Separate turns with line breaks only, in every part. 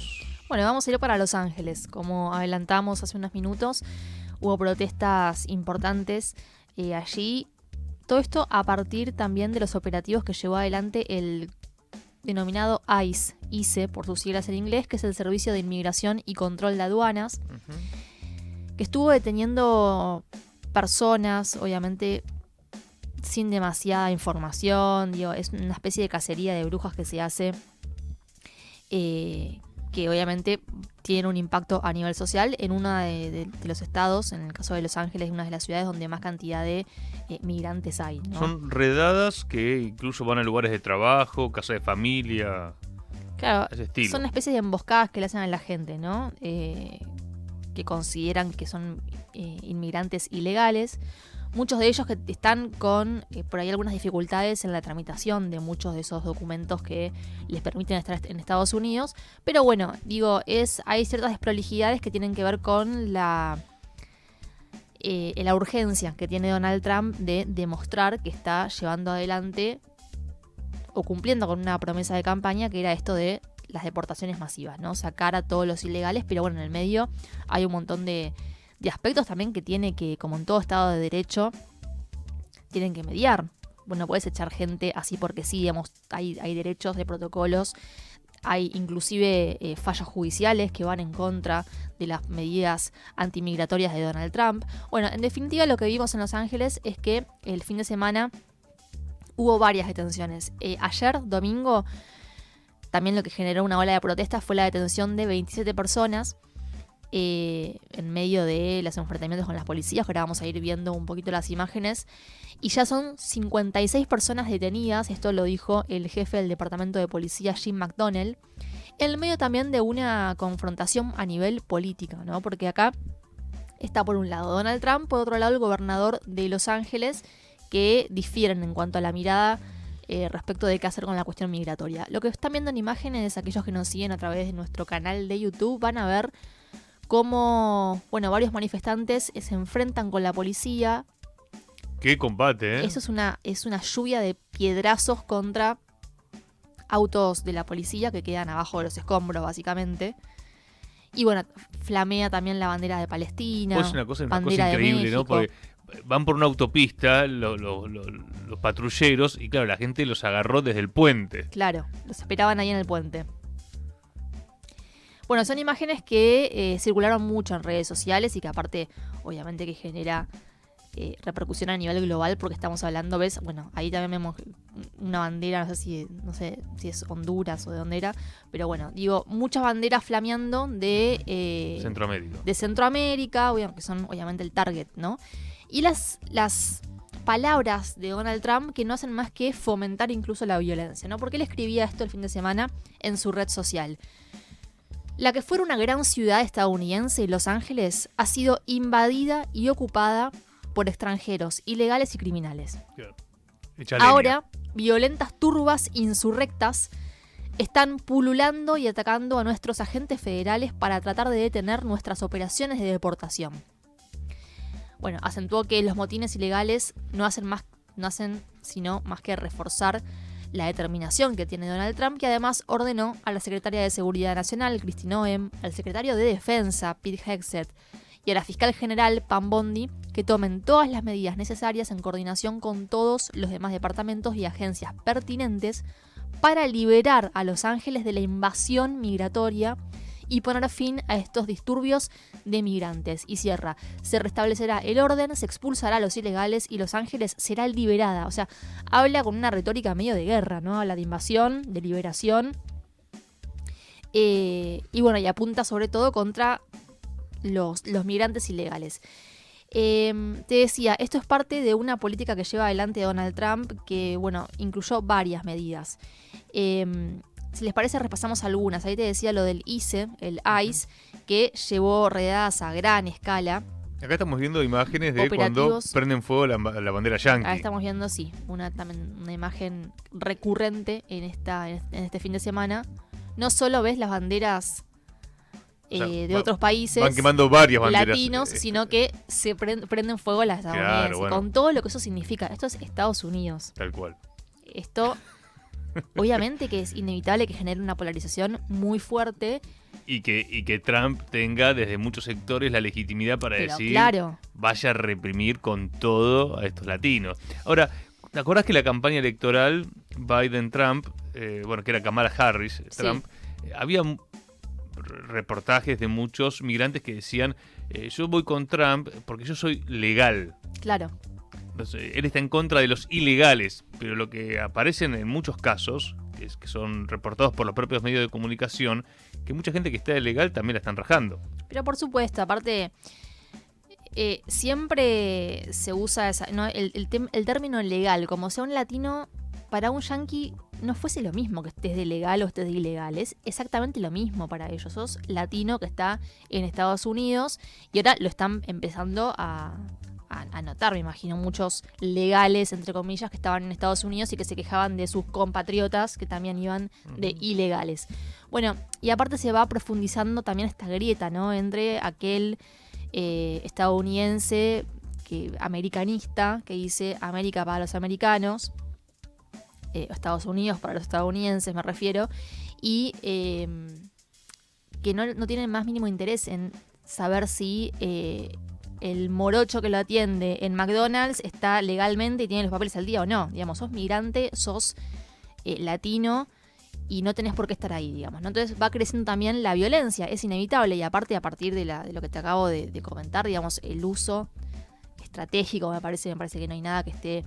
vamos?
Bueno, vamos a ir para Los Ángeles. Como adelantamos hace unos minutos, hubo protestas importantes allí. Todo esto a partir también de los operativos que llevó adelante el denominado ICE, por sus siglas en inglés, que es el Servicio de Inmigración y Control de Aduanas, que estuvo deteniendo personas, obviamente sin demasiada información. Es una especie de cacería de brujas que se hace, que obviamente tiene un impacto a nivel social en uno de los estados, en el caso de Los Ángeles, una de las ciudades donde más cantidad de migrantes hay, ¿no?
Son redadas que incluso van a lugares de trabajo, casa de familia,
Claro,
ese estilo.
son especies de emboscadas que le hacen a la gente, ¿no? Que consideran que son inmigrantes ilegales. Muchos de ellos que están con por ahí algunas dificultades en la tramitación de muchos de esos documentos que les permiten estar en Estados Unidos. Pero bueno, hay ciertas desprolijidades que tienen que ver con la urgencia que tiene Donald Trump de demostrar que está llevando adelante o cumpliendo con una promesa de campaña, que era esto de las deportaciones masivas, ¿no? Sacar a todos los ilegales, pero bueno, en el medio hay un montón de aspectos también que tiene que, como en todo Estado de Derecho, tienen que mediar. Bueno, puedes echar gente así porque sí, digamos, hay derechos de protocolos, hay inclusive fallos judiciales que van en contra de las medidas antimigratorias de Donald Trump. Bueno, en definitiva lo que vimos en Los Ángeles es que el fin de semana hubo varias detenciones. Ayer, domingo, también lo que generó una ola de protestas fue la detención de 27 personas en medio de los enfrentamientos con las policías, que ahora vamos a ir viendo un poquito las imágenes. Y ya son 56 personas detenidas, esto lo dijo el jefe del departamento de policía, Jim McDonnell, en medio también de una confrontación a nivel política, ¿no? Porque acá está por un lado Donald Trump, por otro lado el gobernador de Los Ángeles, que difieren en cuanto a la mirada respecto de qué hacer con la cuestión migratoria. Lo que están viendo en imágenes, aquellos que nos siguen a través de nuestro canal de YouTube, van a ver cómo, bueno, varios manifestantes se enfrentan con la policía.
¡Qué combate, eh!
Eso es una lluvia de piedrazos contra autos de la policía que quedan abajo de los escombros, básicamente. Y bueno, flamea también la bandera de Palestina.
Es una cosa
bandera
increíble,
de México,
¿no? Porque van por una autopista los patrulleros y claro, la gente los agarró desde el puente.
Claro, los esperaban ahí en el puente. Bueno, son imágenes que circularon mucho en redes sociales y que aparte, obviamente, que genera repercusión a nivel global, porque estamos hablando, ¿ves? Bueno, ahí también vemos una bandera, no sé si es Honduras o de dónde era, pero bueno, digo, muchas banderas flameando de Centroamérica, bueno, que son obviamente el target, ¿no? Y las palabras de Donald Trump que no hacen más que fomentar incluso la violencia, ¿no? Porque él escribía esto el fin de semana en su red social. La que fuera una gran ciudad estadounidense, Los Ángeles, ha sido invadida y ocupada por extranjeros, ilegales y criminales. Ahora, violentas turbas insurrectas están pululando y atacando a nuestros agentes federales para tratar de detener nuestras operaciones de deportación. Bueno, acentuó que los motines ilegales no hacen sino más que reforzar la determinación que tiene Donald Trump, que además ordenó a la secretaria de Seguridad Nacional, Kristi Noem, al secretario de Defensa, Pete Hegseth, y a la fiscal general, Pam Bondi, que tomen todas las medidas necesarias en coordinación con todos los demás departamentos y agencias pertinentes para liberar a Los Ángeles de la invasión migratoria y poner fin a estos disturbios de migrantes. Y cierra, se restablecerá el orden, se expulsará a los ilegales y Los Ángeles será liberada. O sea, habla con una retórica medio de guerra, ¿no? Habla de invasión, de liberación. Y bueno, y apunta sobre todo contra los migrantes ilegales. Te decía, esto es parte de una política que lleva adelante Donald Trump, que, bueno, incluyó varias medidas. Si les parece, repasamos algunas. Ahí te decía lo del ICE, que llevó redadas a gran escala.
Acá estamos viendo imágenes de cuando prenden fuego la bandera yankee.
Acá estamos viendo, sí, una imagen recurrente en este fin de semana. No solo ves las banderas de otros países,
van quemando varias banderas
latinos, sino que se prenden fuego las estadounidenses, claro, bueno, con todo lo que eso significa. Esto es Estados Unidos.
Tal cual.
Esto, obviamente que es inevitable que genere una polarización muy fuerte
y que Trump tenga desde muchos sectores la legitimidad para
Pero
decir,
claro,
vaya a reprimir con todo a estos latinos. Ahora, ¿te acordás que la campaña electoral Biden-Trump, bueno, que era Kamala Harris,
sí,
Trump, había reportajes de muchos migrantes que decían, yo voy con Trump porque yo soy legal.
claro.
Entonces, él está en contra de los ilegales, pero lo que aparecen en muchos casos, que son reportados por los propios medios de comunicación, que mucha gente que está ilegal también la están rajando.
Pero por supuesto, aparte, siempre se usa ¿no? el término legal, como sea un latino, para un yanqui no fuese lo mismo que estés de legal o estés de ilegal, es exactamente lo mismo para ellos. Sos latino que está en Estados Unidos y ahora lo están empezando a notar, me imagino, muchos legales, entre comillas, que estaban en Estados Unidos y que se quejaban de sus compatriotas que también iban de ilegales. Bueno, y aparte se va profundizando también esta grieta, ¿no? Entre aquel estadounidense americanista que dice América para los americanos, Estados Unidos para los estadounidenses me refiero, y que no tienen más mínimo interés en saber si el morocho que lo atiende en McDonald's está legalmente y tiene los papeles al día o no. Digamos, sos migrante, sos latino y no tenés por qué estar ahí, digamos, ¿no? Entonces va creciendo también la violencia, es inevitable, y aparte a partir de lo que te acabo de comentar, digamos, el uso estratégico me parece que no hay nada que esté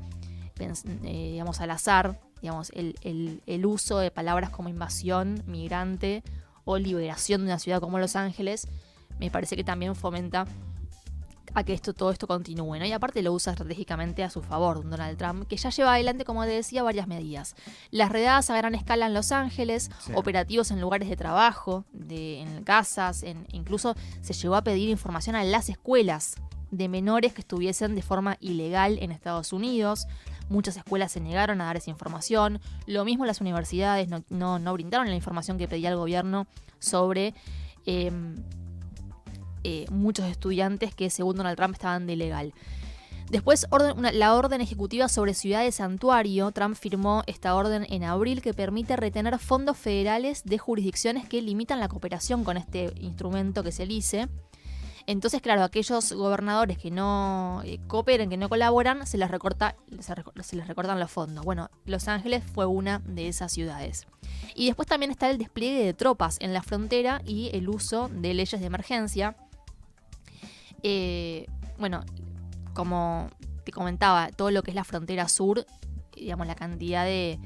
digamos, al azar, digamos, el uso de palabras como invasión, migrante o liberación de una ciudad como Los Ángeles, me parece que también fomenta a que todo esto continúe, ¿no? Y aparte lo usa estratégicamente a su favor Donald Trump, que ya lleva adelante, como te decía, varias medidas. Las redadas a gran escala en Los Ángeles, sí, operativos en lugares de trabajo, en casas, incluso se llegó a pedir información a las escuelas de menores que estuviesen de forma ilegal en Estados Unidos. Muchas escuelas se negaron a dar esa información. Lo mismo las universidades no brindaron la información que pedía el gobierno sobre muchos estudiantes que según Donald Trump estaban de ilegal. Después, la orden ejecutiva sobre ciudades santuario. Trump firmó esta orden en abril que permite retener fondos federales de jurisdicciones que limitan la cooperación con este instrumento que es el ICE. Entonces, claro, aquellos gobernadores que no cooperen, que no colaboran, se les recortan los fondos. Bueno, Los Ángeles fue una de esas ciudades. Y después también está el despliegue de tropas en la frontera y el uso de leyes de emergencia. Bueno, como te comentaba, todo lo que es la frontera sur, digamos, la cantidad de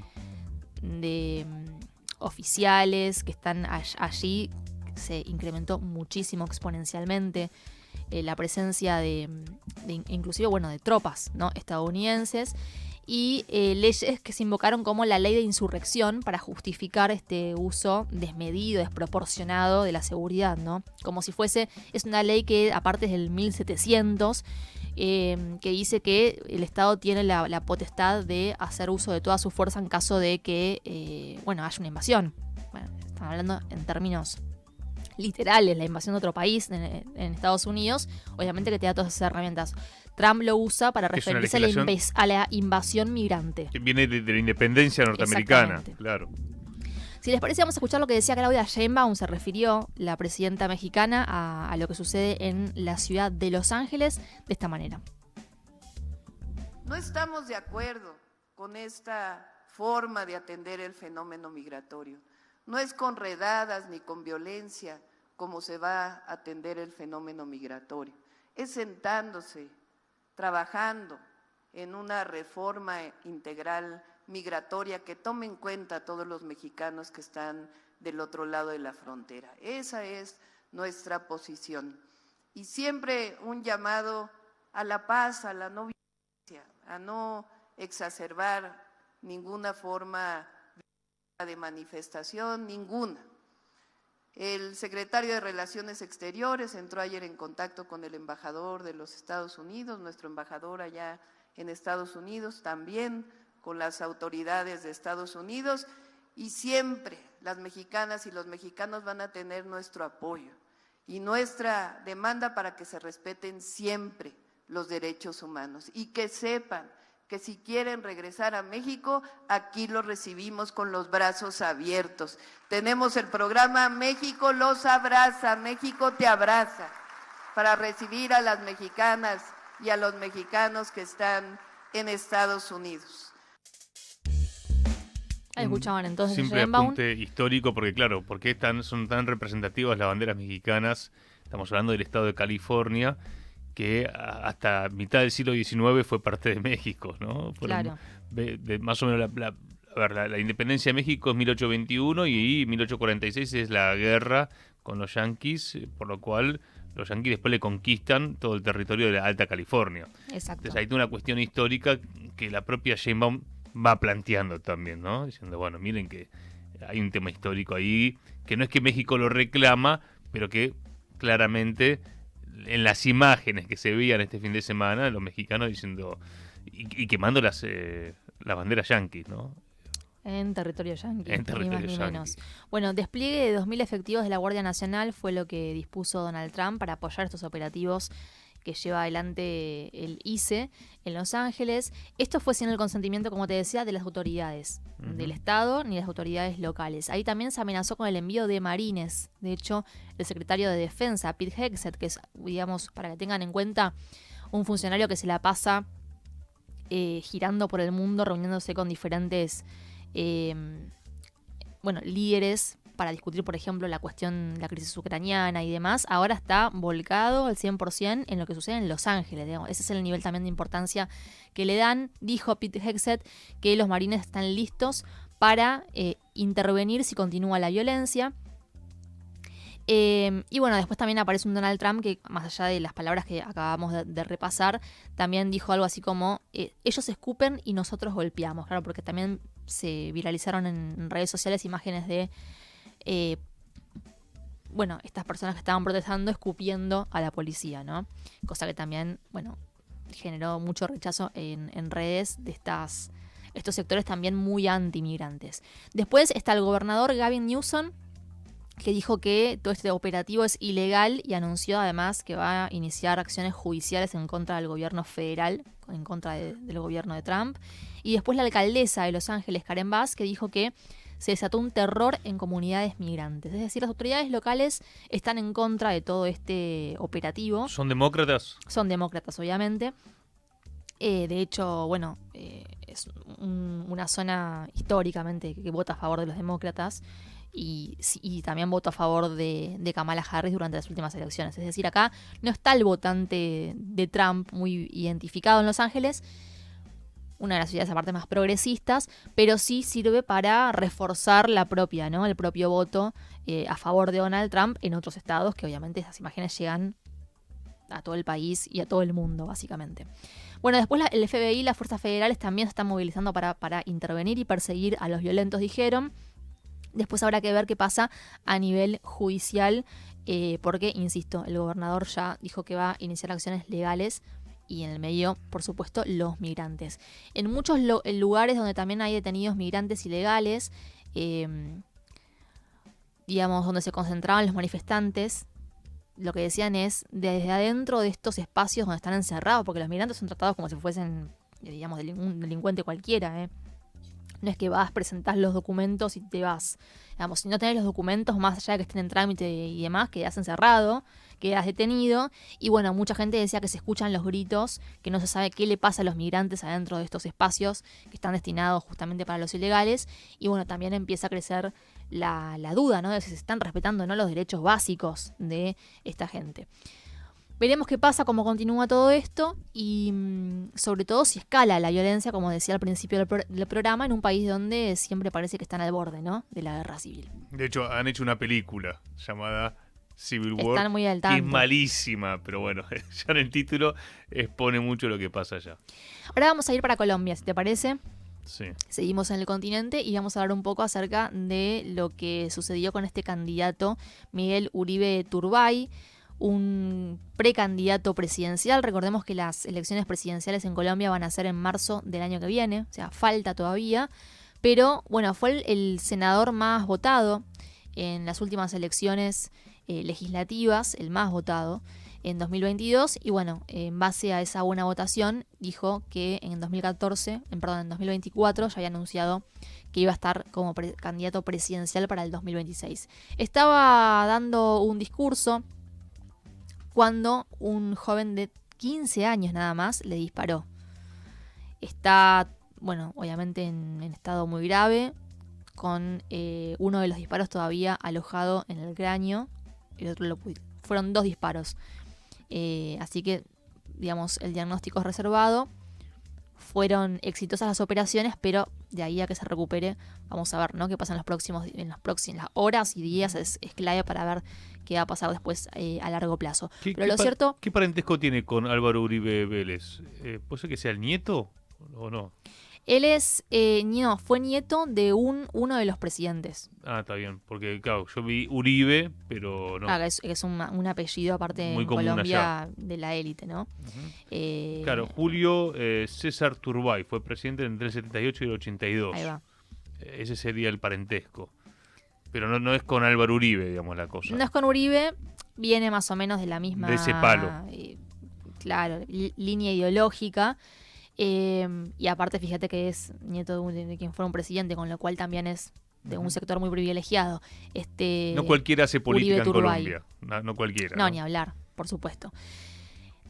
oficiales que están allí se incrementó muchísimo exponencialmente. La presencia de inclusive, bueno, de tropas, ¿no?, estadounidenses, y leyes que se invocaron como la ley de insurrección para justificar este uso desmedido, desproporcionado de la seguridad, ¿no? Como si es una ley que aparte es del 1700, que dice que el Estado tiene la potestad de hacer uso de toda su fuerza en caso de que, haya una invasión. Bueno, estamos hablando en términos literales, la invasión de otro país en Estados Unidos, obviamente que te da todas esas herramientas. Trump lo usa para referirse a la invasión migrante.
Que viene de la independencia norteamericana, claro.
Si les parece, vamos a escuchar lo que decía Claudia Sheinbaum. Se refirió, la presidenta mexicana, a lo que sucede en la ciudad de Los Ángeles de esta manera.
No estamos de acuerdo con esta forma de atender el fenómeno migratorio. No es con redadas ni con violencia como se va a atender el fenómeno migratorio. Es sentándose, trabajando en una reforma integral migratoria que tome en cuenta a todos los mexicanos que están del otro lado de la frontera. Esa es nuestra posición. Y siempre un llamado a la paz, a la no violencia, a no exacerbar ninguna forma de manifestación, ninguna. El secretario de Relaciones Exteriores entró ayer en contacto con el embajador de los Estados Unidos, nuestro embajador allá en Estados Unidos, también con las autoridades de Estados Unidos, y siempre las mexicanas y los mexicanos van a tener nuestro apoyo y nuestra demanda para que se respeten siempre los derechos humanos y que sepan que si quieren regresar a México, aquí los recibimos con los brazos abiertos. Tenemos el programa México los abraza, México te abraza, para recibir a las mexicanas y a los mexicanos que están en Estados Unidos.
Ahí escuchaban entonces
simple
Sheinbaum.
apunte histórico, porque claro, ¿por qué son tan representativas las banderas mexicanas? Estamos hablando del estado de California, que hasta mitad del siglo XIX fue parte de México, ¿no?
Claro.
Más o menos la independencia de México es 1821 y 1846 es la guerra con los yanquis, por lo cual los yanquis después le conquistan todo el territorio de la Alta California.
Exacto.
Entonces hay toda una cuestión histórica que la propia Sheinbaum va planteando también, ¿no? Diciendo, bueno, miren que hay un tema histórico ahí, que no es que México lo reclama, pero que claramente en las imágenes que se veían este fin de semana, los mexicanos diciendo y quemando las banderas yanquis, ¿no?
En territorio yanqui,
En
ni
territorio
más ni
yanqui.
menos. Bueno, despliegue de 2.000 efectivos de la Guardia Nacional fue lo que dispuso Donald Trump para apoyar estos operativos que lleva adelante el ICE en Los Ángeles. Esto fue sin el consentimiento, como te decía, de las autoridades del Estado ni las autoridades locales. Ahí también se amenazó con el envío de marines. De hecho, el secretario de Defensa, Pete Hegseth, que es, digamos, para que tengan en cuenta, un funcionario que se la pasa girando por el mundo, reuniéndose con diferentes líderes para discutir, por ejemplo, la crisis ucraniana y demás, ahora está volcado al 100% en lo que sucede en Los Ángeles. Digamos. Ese es el nivel también de importancia que le dan. Dijo Pete Hegseth que los marines están listos para intervenir si continúa la violencia. Y bueno, después también aparece un Donald Trump que, más allá de las palabras que acabamos de repasar, también dijo algo así como, ellos escupen y nosotros golpeamos. Claro, porque también se viralizaron en redes sociales imágenes de estas personas que estaban protestando escupiendo a la policía, ¿no? Cosa que también, generó mucho rechazo en redes de estos sectores también muy anti-migrantes. Después está el gobernador Gavin Newsom, que dijo que todo este operativo es ilegal y anunció además que va a iniciar acciones judiciales en contra del gobierno federal, en contra del gobierno de Trump. Y después la alcaldesa de Los Ángeles, Karen Bass, que dijo que se desató un terror en comunidades migrantes. Es decir, las autoridades locales están en contra de todo este operativo.
¿Son demócratas?
Son demócratas, obviamente. De hecho, es una zona históricamente que vota a favor de los demócratas y también votó a favor de Kamala Harris durante las últimas elecciones. Es decir, acá no está el votante de Trump muy identificado en Los Ángeles, una de las ciudades aparte más progresistas, pero sí sirve para reforzar el propio voto a favor de Donald Trump en otros estados, que obviamente esas imágenes llegan a todo el país y a todo el mundo, básicamente. Bueno, después el FBI y las fuerzas federales también se están movilizando para intervenir y perseguir a los violentos, dijeron. Después habrá que ver qué pasa a nivel judicial, porque, insisto, el gobernador ya dijo que va a iniciar acciones legales y en el medio, por supuesto, los migrantes. En muchos lugares donde también hay detenidos migrantes ilegales, donde se concentraban los manifestantes, lo que decían es desde adentro de estos espacios donde están encerrados, porque los migrantes son tratados como si fuesen, un delincuente cualquiera, No es que vas, presentás los documentos y te vas. Si no tenés los documentos, más allá de que estén en trámite y demás, quedás encerrado, quedás detenido. Y mucha gente decía que se escuchan los gritos, que no se sabe qué le pasa a los migrantes adentro de estos espacios que están destinados justamente para los ilegales. Y también empieza a crecer la duda, ¿no? De si se están respetando, ¿no?, los derechos básicos de esta gente. Veremos qué pasa, cómo continúa todo esto y sobre todo si escala la violencia, como decía al principio del programa, en un país donde siempre parece que están al borde, ¿no?, de la guerra civil.
De hecho, han hecho una película llamada Civil War.
Están muy al tanto.
Que es malísima, pero bueno, ya en el título expone mucho lo que pasa allá.
Ahora vamos a ir para Colombia, si te parece.
Sí.
Seguimos en el continente y vamos a hablar un poco acerca de lo que sucedió con este candidato Miguel Uribe Turbay, un precandidato presidencial. Recordemos que las elecciones presidenciales en Colombia van a ser en marzo del año que viene, o sea, falta todavía, pero fue el senador más votado en las últimas elecciones legislativas, el más votado en 2022, y bueno, en base a esa buena votación, dijo que en 2024 ya había anunciado que iba a estar como candidato presidencial para el 2026. Estaba dando un discurso cuando un joven de 15 años nada más le disparó. Está, bueno, obviamente en estado muy grave, con uno de los disparos todavía alojado en el cráneo, el otro fueron 2 disparos. Así que, digamos, el diagnóstico es reservado. Fueron exitosas las operaciones, pero de ahí a que se recupere, vamos a ver, ¿no?, qué pasa en las próximas horas y días. Es clave para ver qué va a pasar después a largo plazo. Pero lo cierto...
¿Qué parentesco tiene con Álvaro Uribe Vélez? ¿Puede ser que sea el nieto o no?
Él fue nieto de uno de los presidentes.
Ah, está bien, porque claro, yo vi Uribe, pero no.
Claro, es un apellido aparte
Muy
en
común
Colombia
allá.
de la élite, ¿no?
Uh-huh. Claro, Julio César Turbay fue presidente entre el 78 y el 82.
Ahí va.
Ese sería el parentesco. Pero no es con Álvaro Uribe, digamos, la cosa.
No es con Uribe, viene más o menos de la misma...
De ese palo.
Claro, línea ideológica. Y aparte, fíjate que es nieto de quien fuera un presidente, con lo cual también es de un sector muy privilegiado.
No cualquiera hace política en
Turbay.
Colombia. No cualquiera.
No, ni hablar, por supuesto.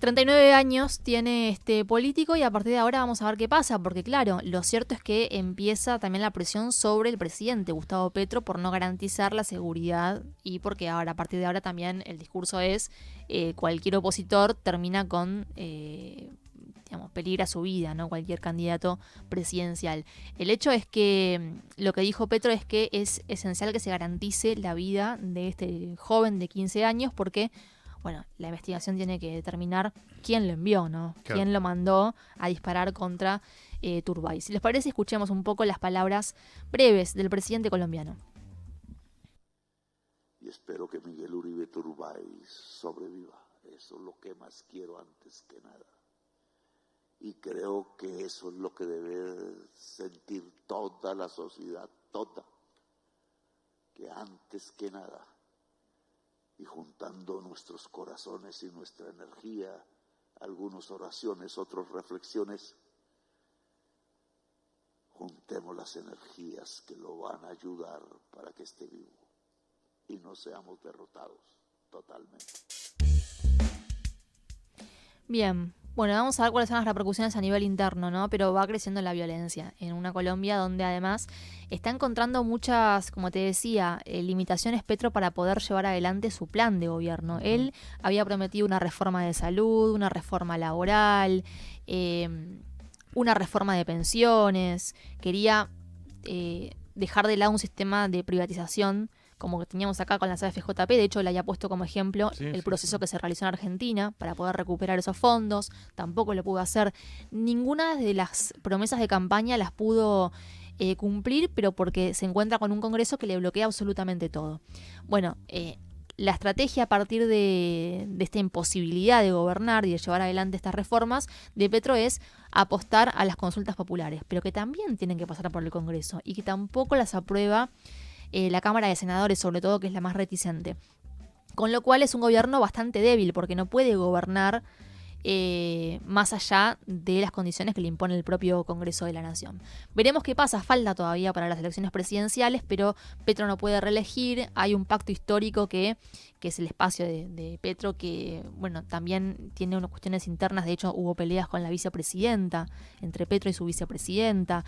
39 años tiene este político y a partir de ahora vamos a ver qué pasa, porque claro, lo cierto es que empieza también la presión sobre el presidente Gustavo Petro por no garantizar la seguridad, y porque ahora, a partir de ahora también el discurso es cualquier opositor termina con... peligra su vida, ¿no? Cualquier candidato presidencial. El hecho es que lo que dijo Petro es que es esencial que se garantice la vida de este joven de 15 años porque, bueno, la investigación tiene que determinar quién lo envió, ¿no?
Claro.
Quién lo mandó a disparar contra Turbay. Si les parece, escuchemos un poco las palabras breves del presidente colombiano.
Y espero que Miguel Uribe Turbay sobreviva. Eso es lo que más quiero antes que nada. Y creo que eso es lo que debe sentir toda la sociedad, toda, que antes que nada, y juntando nuestros corazones y nuestra energía, algunas oraciones, otras reflexiones, juntemos las energías que lo van a ayudar para que esté vivo y no seamos derrotados totalmente.
Bien. Bueno, vamos a ver cuáles son las repercusiones a nivel interno, ¿no? Pero va creciendo la violencia en una Colombia donde además está encontrando muchas, como te decía, limitaciones Petro para poder llevar adelante su plan de gobierno. Él había prometido una reforma de salud, una reforma laboral, una reforma de pensiones, quería dejar de lado un sistema de privatización como que teníamos acá con las AFJP. De hecho, le había puesto como ejemplo el proceso que se realizó en Argentina para poder recuperar esos fondos. Tampoco lo pudo hacer. Ninguna de las promesas de campaña las pudo cumplir, pero porque se encuentra con un Congreso que le bloquea absolutamente todo. Bueno, la estrategia a partir de esta imposibilidad de gobernar y de llevar adelante estas reformas de Petro es apostar a las consultas populares, pero que también tienen que pasar por el Congreso y que tampoco las aprueba la Cámara de Senadores, sobre todo, que es la más reticente. Con lo cual es un gobierno bastante débil, porque no puede gobernar más allá de las condiciones que le impone el propio Congreso de la Nación. Veremos qué pasa, falta todavía para las elecciones presidenciales, pero Petro no puede reelegir. Hay un pacto histórico que es el espacio de Petro, que bueno, también tiene unas cuestiones internas. De hecho, hubo peleas con la vicepresidenta, entre Petro y su vicepresidenta.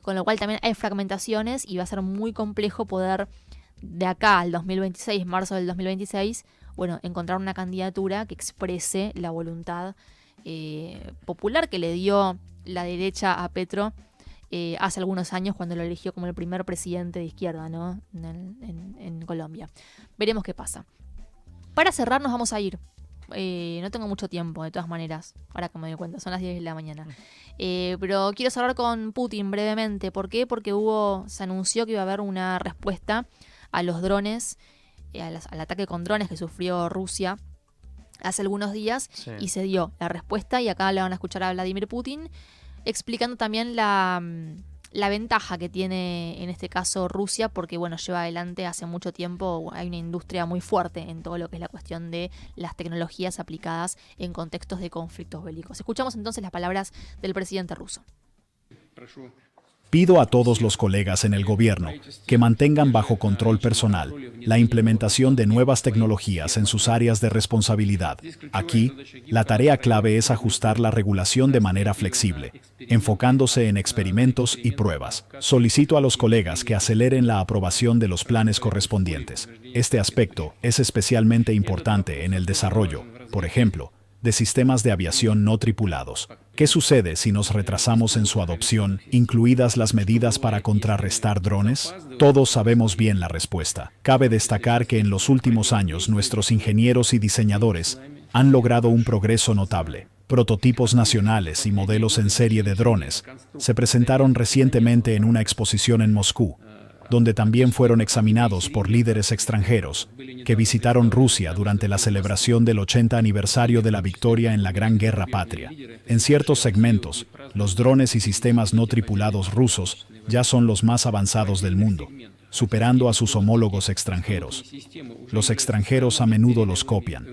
Con lo cual también hay fragmentaciones y va a ser muy complejo poder, de acá al 2026, marzo del 2026, bueno, encontrar una candidatura que exprese la voluntad popular que le dio la derecha a Petro hace algunos años cuando lo eligió como el primer presidente de izquierda, ¿no? en Colombia. Veremos qué pasa. Para cerrar nos vamos a ir. No tengo mucho tiempo, de todas maneras, ahora que me doy cuenta, son las 10 de la mañana. Pero quiero cerrar con Putin brevemente. ¿Por qué? Porque se anunció que iba a haber una respuesta a los drones, al ataque con drones que sufrió Rusia hace algunos días, y se dio la respuesta, y acá le van a escuchar a Vladimir Putin explicando también la la ventaja que tiene en este caso Rusia, porque bueno, lleva adelante hace mucho tiempo, hay una industria muy fuerte en todo lo que es la cuestión de las tecnologías aplicadas en contextos de conflictos bélicos. Escuchamos entonces las palabras del presidente ruso.
Pido a todos los colegas en el gobierno que mantengan bajo control personal la implementación de nuevas tecnologías en sus áreas de responsabilidad. Aquí, la tarea clave es ajustar la regulación de manera flexible, enfocándose en experimentos y pruebas. Solicito a los colegas que aceleren la aprobación de los planes correspondientes. Este aspecto es especialmente importante en el desarrollo, por ejemplo, de sistemas de aviación no tripulados. ¿Qué sucede si nos retrasamos en su adopción, incluidas las medidas para contrarrestar drones? Todos sabemos bien la respuesta. Cabe destacar que en los últimos años nuestros ingenieros y diseñadores han logrado un progreso notable. Prototipos nacionales y modelos en serie de drones se presentaron recientemente en una exposición en Moscú, donde también fueron examinados por líderes extranjeros que visitaron Rusia durante la celebración del 80 aniversario de la victoria en la Gran Guerra Patria. En ciertos segmentos, los drones y sistemas no tripulados rusos ya son los más avanzados del mundo, superando a sus homólogos extranjeros. Los extranjeros a menudo los copian.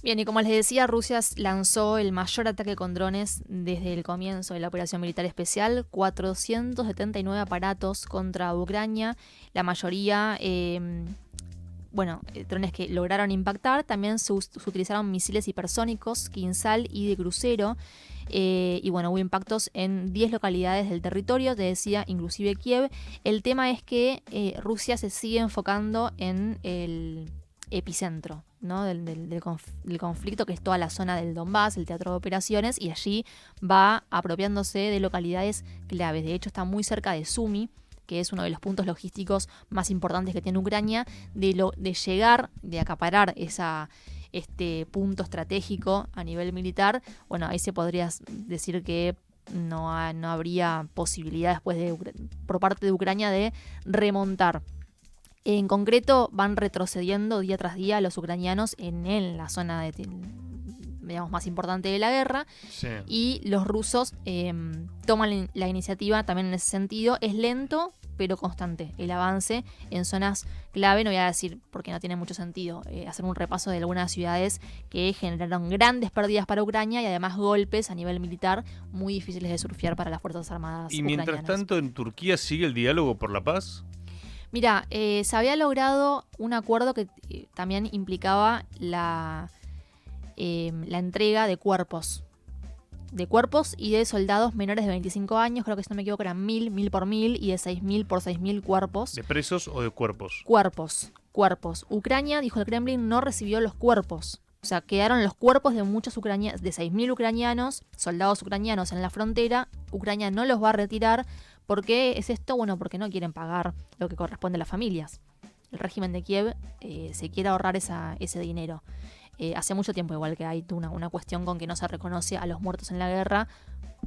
Bien, y como les decía, Rusia lanzó el mayor ataque con drones desde el comienzo de la operación militar especial, 479 aparatos contra Ucrania, la mayoría, drones que lograron impactar. También se utilizaron misiles hipersónicos, Kinzhal y de crucero, y bueno, hubo impactos en 10 localidades del territorio, te decía, inclusive Kiev. El tema es que Rusia se sigue enfocando en el epicentro, ¿no? del conflicto, que es toda la zona del Donbass, el teatro de operaciones, y allí va apropiándose de localidades claves. De hecho, está muy cerca de Sumy, que es uno de los puntos logísticos más importantes que tiene Ucrania, de llegar, de acaparar este punto estratégico a nivel militar. Bueno, ahí se podría decir que no habría posibilidad después por parte de Ucrania de remontar. En concreto, van retrocediendo día tras día los ucranianos en la zona más importante de la guerra. Sí. Y los rusos toman la iniciativa también en ese sentido. Es lento, pero constante el avance en zonas clave. No voy a decir porque no tiene mucho sentido hacer un repaso de algunas ciudades que generaron grandes pérdidas para Ucrania y además golpes a nivel militar muy difíciles de surfear para las Fuerzas Armadas
ucranianas. ¿Y mientras tanto en Turquía sigue el diálogo por la paz?
Mira, se había logrado un acuerdo que también implicaba la entrega de cuerpos y de soldados menores de 25 años, creo que si no me equivoco eran 1.000 por 1.000 y de 6.000 por 6.000 cuerpos.
¿De presos o de cuerpos?
Cuerpos. Ucrania, dijo el Kremlin, no recibió los cuerpos. O sea, quedaron los cuerpos de muchos ucranianos, de 6.000 ucranianos, soldados ucranianos en la frontera. Ucrania no los va a retirar. ¿Por qué es esto? Bueno, porque no quieren pagar lo que corresponde a las familias. El régimen de Kiev se quiere ahorrar ese dinero. Hace mucho tiempo igual que hay una cuestión con que no se reconoce a los muertos en la guerra,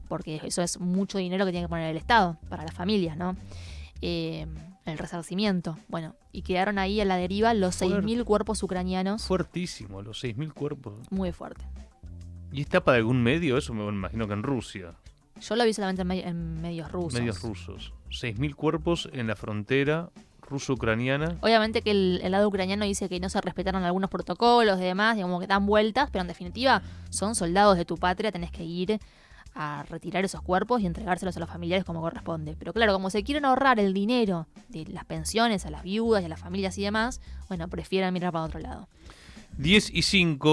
porque eso es mucho dinero que tiene que poner el Estado para las familias, ¿no? El resarcimiento. Bueno, y quedaron ahí a la deriva los 6.000 cuerpos ucranianos.
Fuertísimo, los 6.000 cuerpos.
Muy fuerte.
¿Y está para algún medio? Eso me imagino que en Rusia.
Yo lo vi solamente en medios rusos.
6.000 cuerpos en la frontera ruso-ucraniana.
Obviamente que el lado ucraniano dice que no se respetaron algunos protocolos y demás, digamos que dan vueltas, pero en definitiva son soldados de tu patria, tenés que ir a retirar esos cuerpos y entregárselos a los familiares como corresponde. Pero claro, como se quieren ahorrar el dinero de las pensiones a las viudas y a las familias y demás, bueno, prefieren mirar para otro lado.
10:05